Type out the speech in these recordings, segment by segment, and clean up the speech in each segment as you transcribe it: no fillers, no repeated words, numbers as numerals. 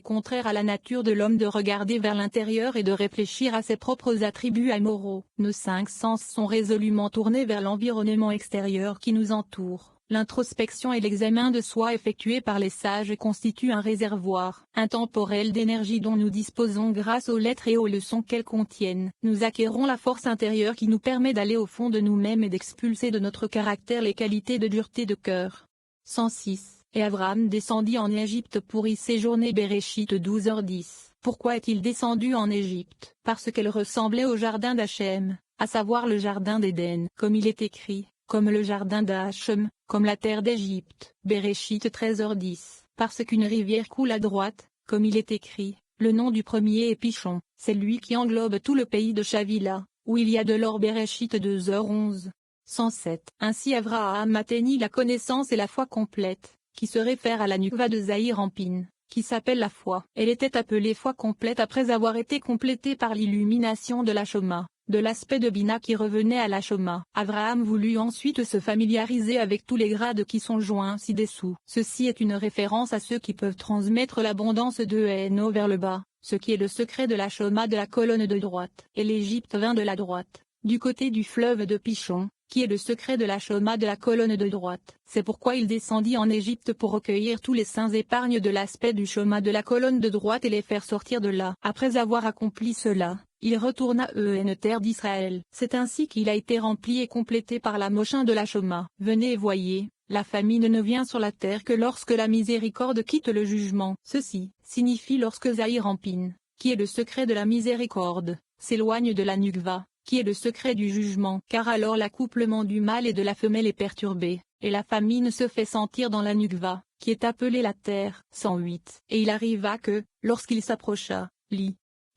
contraire à la nature de l'homme de regarder vers l'intérieur et de réfléchir à ses propres attributs amoraux. Nos 5 sens sont résolument tournés vers l'environnement extérieur qui nous entoure. L'introspection et l'examen de soi effectué par les sages constituent un réservoir intemporel d'énergie dont nous disposons grâce aux lettres et aux leçons qu'elles contiennent. Nous acquérons la force intérieure qui nous permet d'aller au fond de nous-mêmes et d'expulser de notre caractère les qualités de dureté de cœur. 106. Et Abraham descendit en Égypte pour y séjourner. Béréchit 12h10. Pourquoi est-il descendu en Égypte? Parce qu'elle ressemblait au jardin d'Hachem, à savoir le jardin d'Éden, comme il est écrit, comme le jardin d'Hachem, comme la terre d'Égypte. Béréchit 13h10. Parce qu'une rivière coule à droite, comme il est écrit, le nom du premier est Pichon, c'est lui qui englobe tout le pays de Chavila, où il y a de l'or. Béréchit 2h11. 107. Ainsi Abraham atteignit la connaissance et la foi complète, qui se réfère à la Nukva de Zahir Ampin, qui s'appelle la foi. Elle était appelée foi complète après avoir été complétée par l'illumination de la Shoma, de l'aspect de Bina qui revenait à la Shoma. Abraham voulut ensuite se familiariser avec tous les grades qui sont joints ci-dessous. Ceci est une référence à ceux qui peuvent transmettre l'abondance de Héno vers le bas, ce qui est le secret de la Shoma de la colonne de droite. Et l'Égypte vint de la droite, du côté du fleuve de Pichon, qui est le secret de la Shoma de la colonne de droite. C'est pourquoi il descendit en Égypte pour recueillir tous les saints épargnes de l'aspect du Shoma de la colonne de droite et les faire sortir de là. Après avoir accompli cela, il retourna en terre d'Israël. C'est ainsi qu'il a été rempli et complété par la Moshin de la Shoma. Venez et voyez, la famine ne vient sur la terre que lorsque la miséricorde quitte le jugement. Ceci signifie lorsque Zahir Ampin, qui est le secret de la miséricorde, s'éloigne de la Nukva, qui est le secret du jugement, car alors l'accouplement du mâle et de la femelle est perturbé, et la famine se fait sentir dans la Nukva, qui est appelée la terre. 108. Et il arriva que, lorsqu'il s'approcha,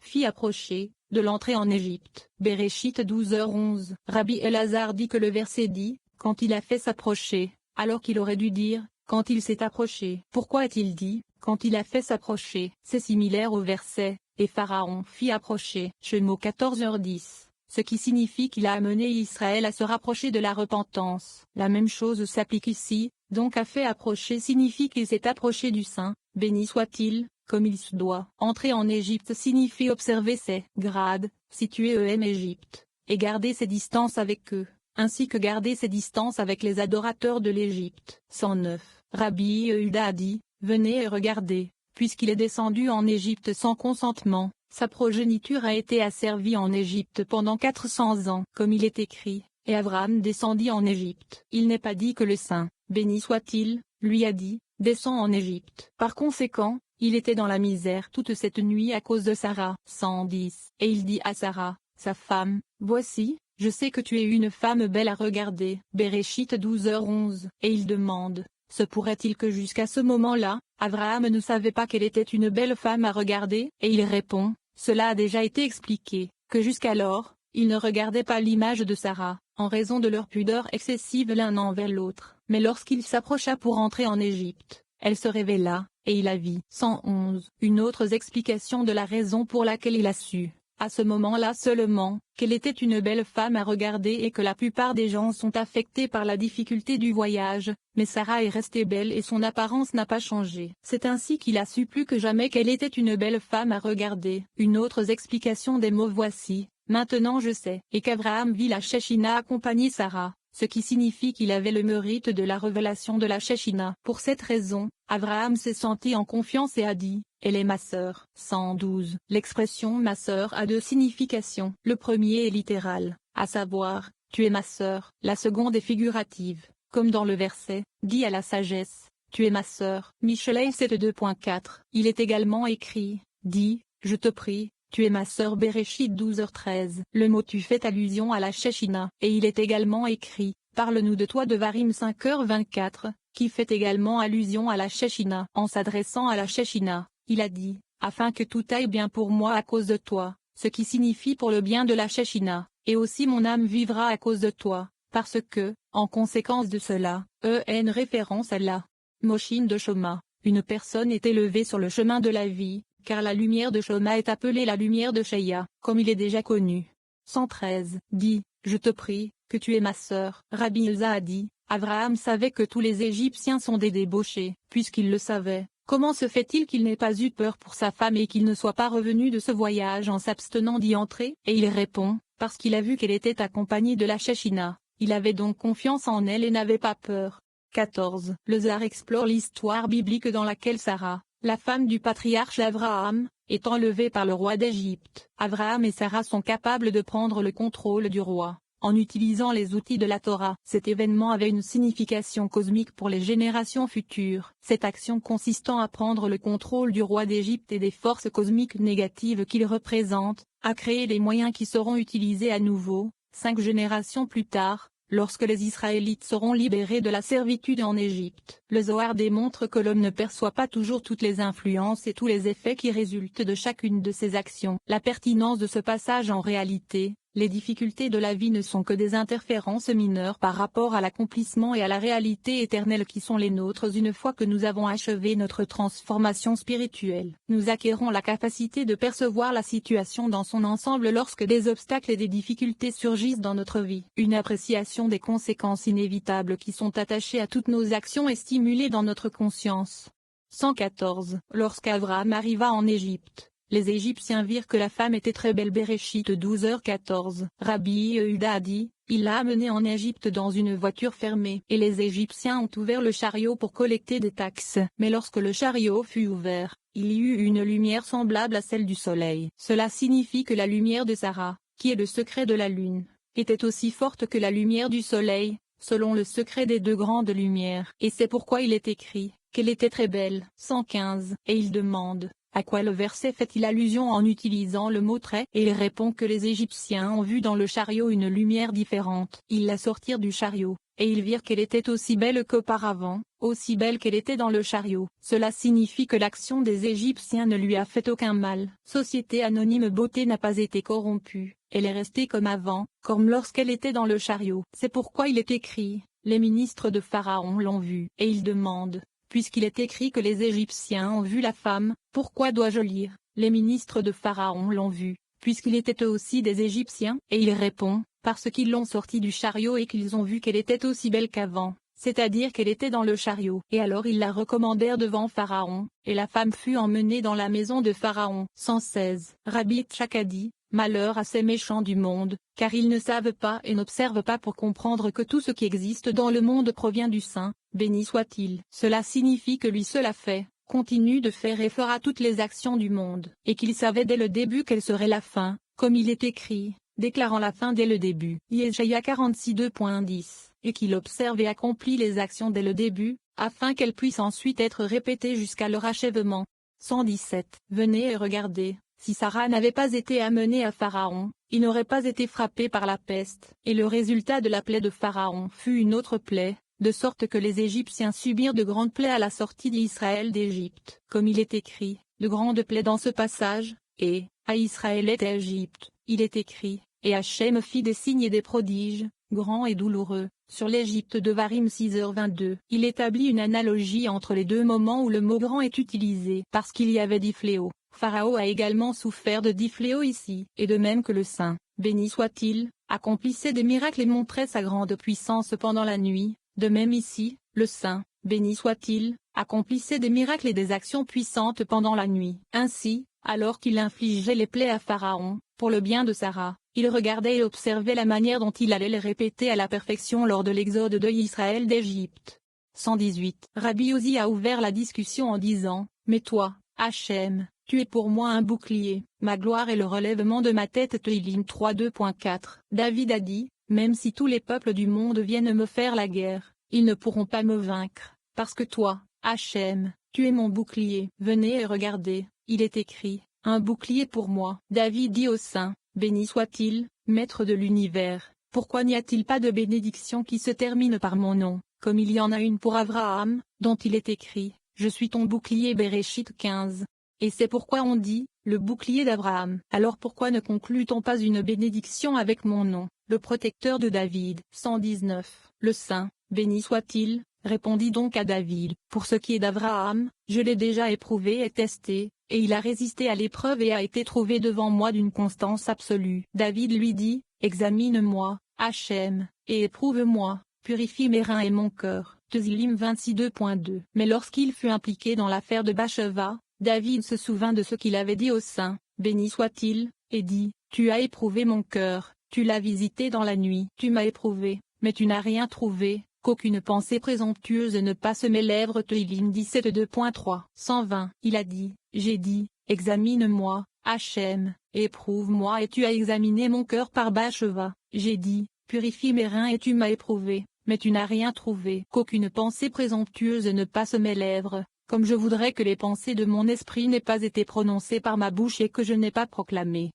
fit approcher, de l'entrée en Égypte. Béréchit 12h11. Rabbi Elazar dit que le verset dit, quand il a fait s'approcher, alors qu'il aurait dû dire, quand il s'est approché. Pourquoi est-il dit, quand il a fait s'approcher? C'est similaire au verset, et Pharaon fit approcher. Shemo 14h10. Ce qui signifie qu'il a amené Israël à se rapprocher de la repentance. La même chose s'applique ici, donc a fait approcher signifie qu'il s'est approché du Saint, béni soit-il, comme il se doit. Entrer en Égypte signifie observer ses grades, situés Égypte, et garder ses distances avec eux, ainsi que garder ses distances avec les adorateurs de l'Égypte. 109. Rabbi Yehuda a dit, venez et regardez, puisqu'il est descendu en Égypte sans consentement. Sa progéniture a été asservie en Égypte pendant 400 ans, comme il est écrit, et Abraham descendit en Égypte. Il n'est pas dit que le Saint, béni soit-il, lui a dit, descends en Égypte. Par conséquent, il était dans la misère toute cette nuit à cause de Sarah. 110. Et il dit à Sarah, sa femme, voici, je sais que tu es une femme belle à regarder. Béréchit 12h11. Et il demande, se pourrait-il que jusqu'à ce moment-là, Abraham ne savait pas qu'elle était une belle femme à regarder? Et il répond, cela a déjà été expliqué, que jusqu'alors, il ne regardait pas l'image de Sarah, en raison de leur pudeur excessive l'un envers l'autre. Mais lorsqu'il s'approcha pour entrer en Égypte, elle se révéla, et il la vit. 111. Une autre explication de la raison pour laquelle il a su, à ce moment-là seulement, qu'elle était une belle femme à regarder et que la plupart des gens sont affectés par la difficulté du voyage, mais Sarah est restée belle et son apparence n'a pas changé. C'est ainsi qu'il a su plus que jamais qu'elle était une belle femme à regarder. Une autre explication des mots voici, maintenant je sais, et qu'Abraham vit la Shechina accompagner Sarah, ce qui signifie qu'il avait le mérite de la révélation de la Shechina. Pour cette raison, Abraham s'est senti en confiance et a dit, elle est ma sœur. 112. L'expression ma sœur a deux significations. Le premier est littéral, à savoir, tu es ma sœur. La seconde est figurative, comme dans le verset, dit à la sagesse, tu es ma sœur. Michelet 7.2.4. Il est également écrit, dit, je te prie, tu es ma sœur. Béréchit 12h13. Le mot tu fait allusion à la Shechina. Et il est également écrit, parle-nous de toi de Varim 5h24, qui fait également allusion à la Shechina. En s'adressant à la Shechina, il a dit, afin que tout aille bien pour moi à cause de toi, ce qui signifie pour le bien de la Shechina, et aussi mon âme vivra à cause de toi, parce que, en conséquence de cela, référence à la Moshin de Shoma, une personne est élevée sur le chemin de la vie, car la lumière de Shoma est appelée la lumière de Sheia, comme il est déjà connu. 113. Dit, je te prie, que tu es ma sœur. Rabbi Elza a dit, Abraham savait que tous les Égyptiens sont des débauchés, puisqu'il le savait. Comment se fait-il qu'il n'ait pas eu peur pour sa femme et qu'il ne soit pas revenu de ce voyage en s'abstenant d'y entrer? Et il répond, parce qu'il a vu qu'elle était accompagnée de la Shechina. Il avait donc confiance en elle et n'avait pas peur. 14. Le Zohar explore l'histoire biblique dans laquelle Sarah, la femme du patriarche Abraham, est enlevée par le roi d'Égypte. Abraham et Sarah sont capables de prendre le contrôle du roi, en utilisant les outils de la Torah. Cet événement avait une signification cosmique pour les générations futures. Cette action consistant à prendre le contrôle du roi d'Égypte et des forces cosmiques négatives qu'il représente, a créé les moyens qui seront utilisés à nouveau, 5 générations plus tard, lorsque les Israélites seront libérés de la servitude en Égypte. Le Zohar démontre que l'homme ne perçoit pas toujours toutes les influences et tous les effets qui résultent de chacune de ses actions. La pertinence de ce passage en réalité, les difficultés de la vie ne sont que des interférences mineures par rapport à l'accomplissement et à la réalité éternelle qui sont les nôtres une fois que nous avons achevé notre transformation spirituelle. Nous acquérons la capacité de percevoir la situation dans son ensemble lorsque des obstacles et des difficultés surgissent dans notre vie. Une appréciation des conséquences inévitables qui sont attachées à toutes nos actions est stimulée dans notre conscience. 114. Lorsqu'Abraham arriva en Égypte, les Égyptiens virent que la femme était très belle. Bereshit 12h14. Rabbi Yehuda a dit, il l'a amenée en Égypte dans une voiture fermée. Et les Égyptiens ont ouvert le chariot pour collecter des taxes. Mais lorsque le chariot fut ouvert, il y eut une lumière semblable à celle du soleil. Cela signifie que la lumière de Sarah, qui est le secret de la lune, était aussi forte que la lumière du soleil, selon le secret des 2 grandes lumières. Et c'est pourquoi il est écrit, qu'elle était très belle. 115. Et il demande, à quoi le verset fait-il allusion en utilisant le mot très? Et il répond que les Égyptiens ont vu dans le chariot une lumière différente. Ils la sortirent du chariot, et ils virent qu'elle était aussi belle qu'auparavant, aussi belle qu'elle était dans le chariot. Cela signifie que l'action des Égyptiens ne lui a fait aucun mal. Société anonyme beauté n'a pas été corrompue, elle est restée comme avant, comme lorsqu'elle était dans le chariot. C'est pourquoi il est écrit, les ministres de Pharaon l'ont vue. Et il demande, puisqu'il est écrit que les Égyptiens ont vu la femme, pourquoi dois-je lire, les ministres de Pharaon l'ont vue, puisqu'il était eux aussi des Égyptiens? Et il répond, parce qu'ils l'ont sortie du chariot et qu'ils ont vu qu'elle était aussi belle qu'avant, c'est-à-dire qu'elle était dans le chariot. Et alors ils la recommandèrent devant Pharaon, et la femme fut emmenée dans la maison de Pharaon. 116. Rabbi Yitzhak a dit, malheur à ces méchants du monde, car ils ne savent pas et n'observent pas pour comprendre que tout ce qui existe dans le monde provient du Saint, béni soit-il. Cela signifie que lui seul a fait, continue de faire et fera toutes les actions du monde, et qu'il savait dès le début quelle serait la fin, comme il est écrit, déclarant la fin dès le début. Yeshaïa 46:2.10, et qu'il observe et accomplit les actions dès le début, afin qu'elles puissent ensuite être répétées jusqu'à leur achèvement. 117. Venez et regardez. Si Sarah n'avait pas été amenée à Pharaon, il n'aurait pas été frappé par la peste, et le résultat de la plaie de Pharaon fut une autre plaie, de sorte que les Égyptiens subirent de grandes plaies à la sortie d'Israël d'Égypte. Comme il est écrit, de grandes plaies dans ce passage, et, à Israël et à Égypte, il est écrit, et Hachem fit des signes et des prodiges, grands et douloureux, sur l'Égypte. Devarim 6h22. Il établit une analogie entre les 2 moments où le mot grand est utilisé. Parce qu'il y avait 10 fléaux, Pharaon a également souffert de 10 fléaux ici. Et de même que le Saint, béni soit-il, accomplissait des miracles et montrait sa grande puissance pendant la nuit, de même ici, le Saint, béni soit-il, accomplissait des miracles et des actions puissantes pendant la nuit. Ainsi, alors qu'il infligeait les plaies à Pharaon, pour le bien de Sarah, il regardait et observait la manière dont il allait les répéter à la perfection lors de l'exode de Israël d'Égypte. 118. Rabbi Ozi a ouvert la discussion en disant, mais toi, Hachem, tu es pour moi un bouclier, ma gloire et le relèvement de ma tête. Teilim 3:2.4. David a dit, même si tous les peuples du monde viennent me faire la guerre, ils ne pourront pas me vaincre, parce que toi, Hachem, tu es mon bouclier. Venez et regardez, il est écrit, un bouclier pour moi. David dit au Saint, béni soit-il, maître de l'univers, pourquoi n'y a-t-il pas de bénédiction qui se termine par mon nom, comme il y en a une pour Abraham, dont il est écrit, je suis ton bouclier. Bereshit 15. Et c'est pourquoi on dit, le bouclier d'Abraham. Alors pourquoi ne conclut-on pas une bénédiction avec mon nom, le protecteur de David? 119. Le Saint, béni soit-il, répondit donc à David, pour ce qui est d'Abraham, je l'ai déjà éprouvé et testé, et il a résisté à l'épreuve et a été trouvé devant moi d'une constance absolue. David lui dit, examine-moi, Hachem, et éprouve-moi, purifie mes reins et mon cœur. Tezillim 26:2. Mais lorsqu'il fut impliqué dans l'affaire de Bathsheba, David se souvint de ce qu'il avait dit au saint, béni soit-il, et dit, tu as éprouvé mon cœur, tu l'as visité dans la nuit. Tu m'as éprouvé, mais tu n'as rien trouvé, qu'aucune pensée présomptueuse ne passe mes lèvres. Tezillim 17:3. 120. Il a dit, j'ai dit, examine-moi, Hachem, éprouve-moi et tu as examiné mon cœur par Bathsheba. J'ai dit, purifie mes reins et tu m'as éprouvé, mais tu n'as rien trouvé. Qu'aucune pensée présomptueuse ne passe mes lèvres, comme je voudrais que les pensées de mon esprit n'aient pas été prononcées par ma bouche et que je n'ai pas proclamé.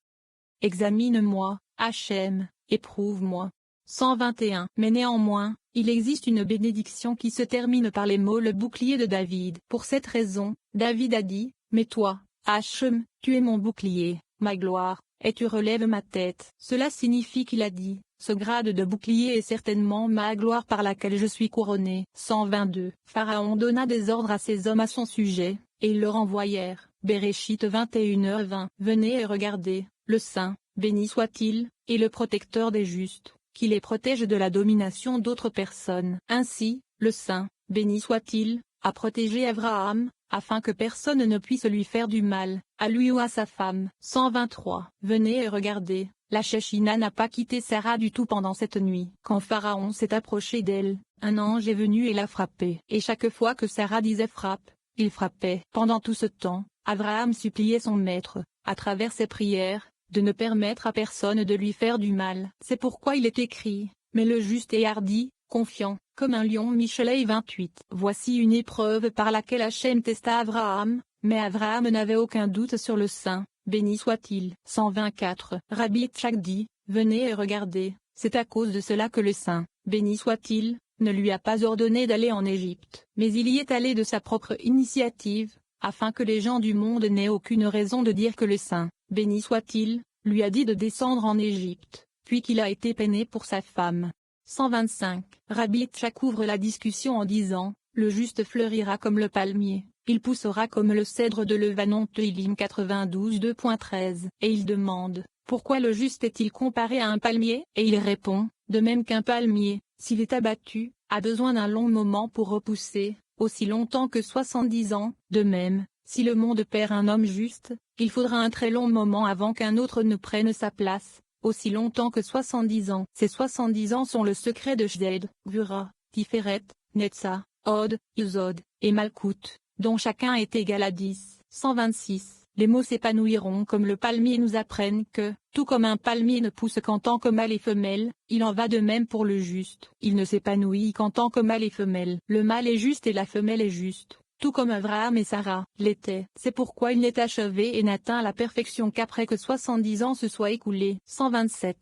Examine-moi, Hachem, éprouve-moi. 121. Mais néanmoins, il existe une bénédiction qui se termine par les mots le bouclier de David. Pour cette raison, David a dit, mais toi, Hachem, tu es mon bouclier, ma gloire, et tu relèves ma tête. Cela signifie qu'il a dit, ce grade de bouclier est certainement ma gloire par laquelle je suis couronné. 122. Pharaon donna des ordres à ses hommes à son sujet, et ils leur envoyèrent. Béréchit 21h20. Venez et regardez, le Saint, béni soit-il, et le protecteur des justes, qui les protège de la domination d'autres personnes. Ainsi, le Saint, béni soit-il, a protégé Abraham, afin que personne ne puisse lui faire du mal, à lui ou à sa femme. 123. Venez et regardez, la Shechina n'a pas quitté Sarah du tout pendant cette nuit. Quand Pharaon s'est approché d'elle, un ange est venu et l'a frappé. Et chaque fois que Sarah disait frappe, il frappait. Pendant tout ce temps, Abraham suppliait son maître, à travers ses prières, de ne permettre à personne de lui faire du mal. C'est pourquoi il est écrit, mais le juste est hardi, confiant, comme un lion. Michelet 28. Voici une épreuve par laquelle Hachem testa Abraham, mais Abraham n'avait aucun doute sur le Saint, béni soit-il. 124. Rabbi Yitzhak dit, venez et regardez, c'est à cause de cela que le Saint, béni soit-il, ne lui a pas ordonné d'aller en Égypte, mais il y est allé de sa propre initiative, afin que les gens du monde n'aient aucune raison de dire que le Saint, béni soit-il, lui a dit de descendre en Égypte, puis qu'il a été peiné pour sa femme. 125. Rabbi Yitzhak ouvre la discussion en disant, le juste fleurira comme le palmier, il poussera comme le cèdre de Lebanon. Tezillim 92:2.13. Et il demande, pourquoi le juste est-il comparé à un palmier? Et il répond, de même qu'un palmier, s'il est abattu, a besoin d'un long moment pour repousser, aussi longtemps que 70 ans, de même, si le monde perd un homme juste, il faudra un très long moment avant qu'un autre ne prenne sa place, aussi longtemps que 70 ans. Ces 70 ans sont le secret de Shded, Gvura, Tiferet, Netza, Od, Yesod, et Malkout, dont chacun est égal à 10. 126. Les mots s'épanouiront comme le palmier nous apprennent que, tout comme un palmier ne pousse qu'en tant que mâle et femelle, il en va de même pour le juste. Il ne s'épanouit qu'en tant que mâle et femelle. Le mâle est juste et la femelle est juste, tout comme Abraham et Sarah l'étaient. C'est pourquoi il n'est achevé et n'atteint la perfection qu'après que 70 ans se soient écoulés. 127.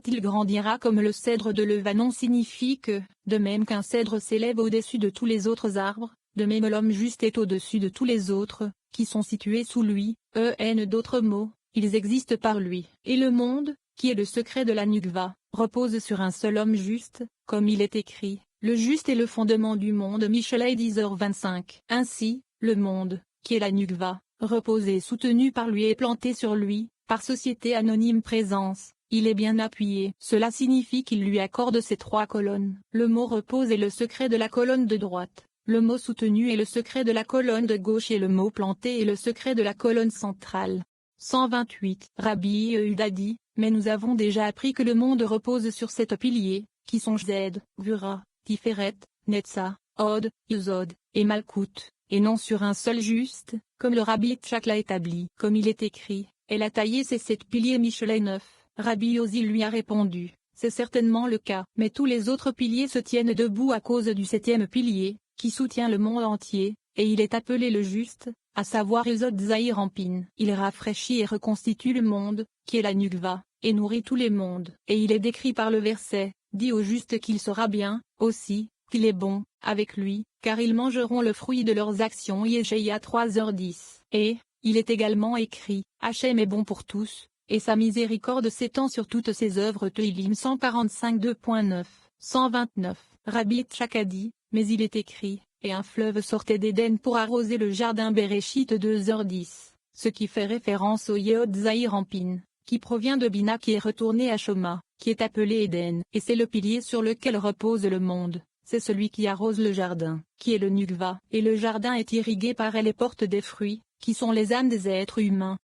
Il grandira comme le cèdre de Lebanon signifie que, de même qu'un cèdre s'élève au-dessus de tous les autres arbres, de même l'homme juste est au-dessus de tous les autres, qui sont situés sous lui. D'autres mots, ils existent par lui. Et le monde, qui est le secret de la Nukva, repose sur un seul homme juste, comme il est écrit, le juste est le fondement du monde. Michelet 10h25. Ainsi, le monde, qui est la Nukva, repose et soutenu par lui et planté sur lui, par société anonyme présence, il est bien appuyé. Cela signifie qu'il lui accorde ses 3 colonnes. Le mot repose est le secret de la colonne de droite. Le mot soutenu est le secret de la colonne de gauche et le mot planté est le secret de la colonne centrale. 128. Rabbi Yehuda dit, mais nous avons déjà appris que le monde repose sur 7 piliers, qui sont Shded, Gvura, Tiferet, Netza, Od, Yesod, et Malkout, et non sur un seul juste, comme le Rabbi Yitzhak l'a établi. Comme il est écrit, elle a taillé ces 7 piliers. Michelet 9. Rabbi Yosi lui a répondu, c'est certainement le cas, mais tous les autres piliers se tiennent debout à cause du 7e pilier, qui soutient le monde entier, et il est appelé le juste, à savoir Yesod Zahir Ampin. Il rafraîchit et reconstitue le monde, qui est la Nukva, et nourrit tous les mondes. Et il est décrit par le verset, dit au juste qu'il sera bien, aussi, qu'il est bon, avec lui, car ils mangeront le fruit de leurs actions. Yeshaïa 3h10. Et, il est également écrit, Hachem est bon pour tous, et sa miséricorde s'étend sur toutes ses œuvres. Tezillim 145 2.9. 129. Rabbi Yitzhak a dit, mais il est écrit, et un fleuve sortait d'Éden pour arroser le jardin. Béréchit 2h10, ce qui fait référence au Yehod Zahir Ampin, qui provient de Bina qui est retourné à Shoma, qui est appelé Éden, et c'est le pilier sur lequel repose le monde. c'est celui qui arrose le jardin, qui est le Nukva, et le jardin est irrigué par elle et porte des fruits, qui sont les âmes des êtres humains.